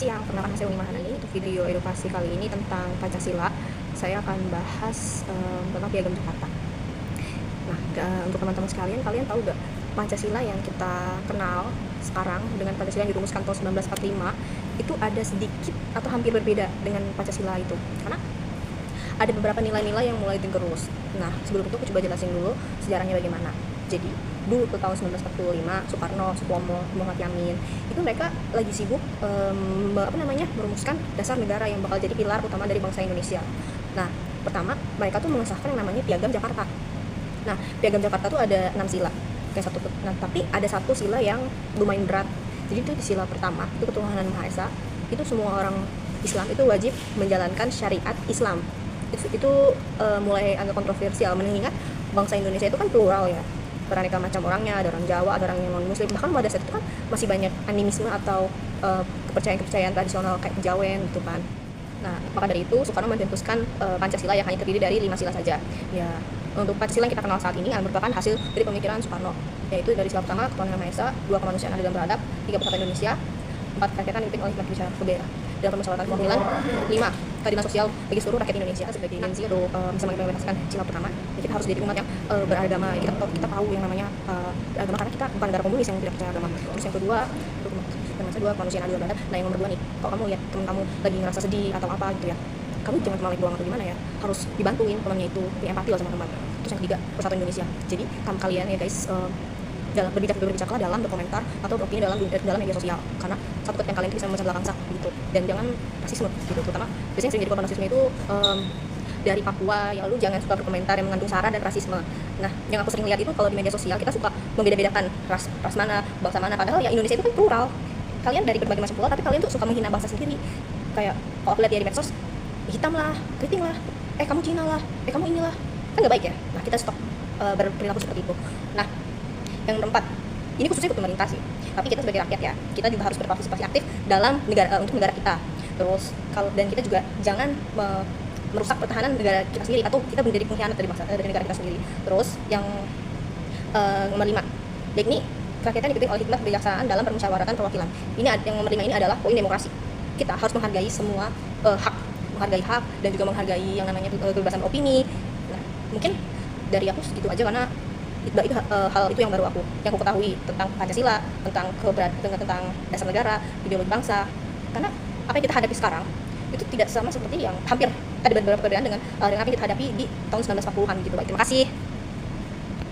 Siang, perkenalkan saya Umi Maharani. Untuk video edukasi kali ini tentang Pancasila, saya akan bahas tentang Piagam Jakarta. Nah, untuk teman-teman sekalian, kalian tahu gak Pancasila yang kita kenal sekarang dengan Pancasila yang dirumuskan tahun 1945 itu ada sedikit atau hampir berbeda dengan Pancasila itu, karena ada beberapa nilai-nilai yang mulai digerus. Nah, sebelum itu aku coba jelasin dulu sejarahnya bagaimana. Jadi, dulu ke tahun 1945, Soekarno, Sutomo, Muhammad Yamin, itu mereka lagi sibuk merumuskan dasar negara yang bakal jadi pilar utama dari bangsa Indonesia. Nah, pertama, mereka tuh mengesahkan yang namanya Piagam Jakarta. Nah, Piagam Jakarta tuh ada 6 sila. Nah, tapi ada satu sila yang lumayan berat. Jadi itu di sila pertama, itu ketuhanan Maha Esa. Itu semua orang Islam itu wajib menjalankan syariat Islam. Itu mulai agak kontroversial, mengingat bangsa Indonesia itu kan plural ya, beraneka macam orangnya, ada orang Jawa, ada orang yang non Muslim, bahkan pada saat itu kan masih banyak animisme atau kepercayaan tradisional kayak kejawen gitu kan. Nah, maka dari itu Soekarno mencetuskan Pancasila yang hanya terdiri dari 5 sila saja. Ya, untuk Pancasila yang kita kenal saat ini merupakan hasil dari pemikiran Soekarno, yaitu dari sila pertama ketuhanan Maha Esa, 2 kemanusiaan adil dan beradab, 3 persatuan Indonesia, 4 kerakyatan dipimpin oleh hikmat bicara berbeda, dan permusyawaratan perwakilan, 5 keadilan sosial bagi seluruh rakyat Indonesia. Sebagai Gen Z atau bisa mengimplementasikan sila pertama, ya kita harus jadi umat yang beragama. Kita tahu yang namanya agama, karena kita bukan negara komunis yang tidak percaya agama. Terus yang kedua, dua kemanusiaan adil dan beradab. Nah, yang nomor 2 nih, kalau kamu lihat teman kamu lagi ngerasa sedih atau apa gitu ya, kamu jangan cuma like doang atau gimana ya, harus dibantuin temannya itu, punya empati lah sama teman. Terus yang ketiga, persatuan Indonesia. Jadi kalian ya guys, dalam berbicara dalam berkomentar atau beropini dalam media sosial, karena satu ketika kalian bisa memecah belah bangsa gitu. Dan jangan rasisme gitu, terutama biasanya sering jadi korban rasisme itu dari Papua ya, lu jangan suka berkomentar yang mengandung sara dan rasisme. Nah, yang aku sering lihat itu kalau di media sosial kita suka membeda-bedakan ras mana, bangsa mana, padahal ya Indonesia itu kan plural. Kalian dari berbagai macam pulau, tapi kalian tuh suka menghina bangsa sendiri. Kayak kalau aku lihat ya di medsos, hitam lah, keriting lah, kamu Cina lah, kamu inilah, kan nggak baik ya. Nah, kita stop berperilaku seperti itu. Nah, yang keempat, ini khususnya untuk pemerintah sih, tapi kita sebagai rakyat ya, kita juga harus berpartisipasi aktif dalam untuk negara kita. Terus dan kita juga jangan merusak pertahanan negara kita sendiri, atau kita menjadi pengkhianat dari negara kita sendiri. Terus yang nomor 5, yakni kerakyatan dipimpin oleh hikmat kebijaksanaan dalam permusyawaratan perwakilan. Ini yang nomor 5 ini adalah poin demokrasi. Kita harus menghargai semua menghargai hak dan juga menghargai yang namanya kebebasan opini. Nah, mungkin dari aku segitu aja, karena itu hal itu yang baru aku ketahui tentang Pancasila, tentang dasar negara, ideologi bangsa. Karena apa yang kita hadapi sekarang itu tidak sama seperti yang hampir ada beberapa perbedaan dengan apa yang kita hadapi di tahun 1940-an gitu. Baik, terima kasih.